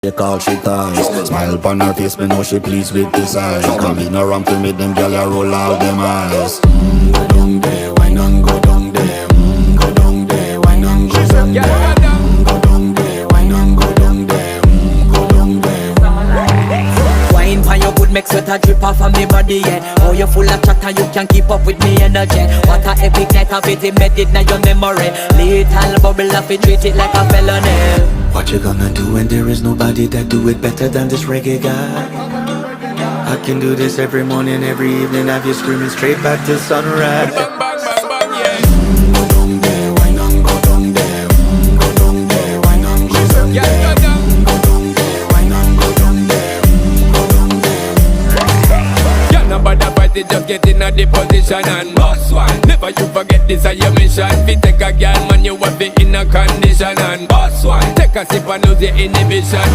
They call she ties. Smile upon her face, me know she pleased with this eyes. Come in around to me, them gyal a roll out them eyes. Go down there, why not go down there? Go down there, why not go down there? Go down there, why not go down there? Go down there. Wine pan your good, make sweat a drip off of me body, yeah. Oh, you full of chatter, you can keep up with me energy. What a epic night of it, embedded in your memory. Little bubble of it, treat it like a felony. What you gonna do when there is nobody that do it better than this reggae guy? I can do this every morning, every evening, have you screaming straight back to sunrise. Go down there, why not go down there? Go down there, why not go down there? Go down there, why not go down there? Go down there. Yeah, nobody fight it, just get in a the position and boss one. Never you forget this is your mission. Fi take a girl, man, you have it in a condition and boss one. Take a sip and lose your inhibition.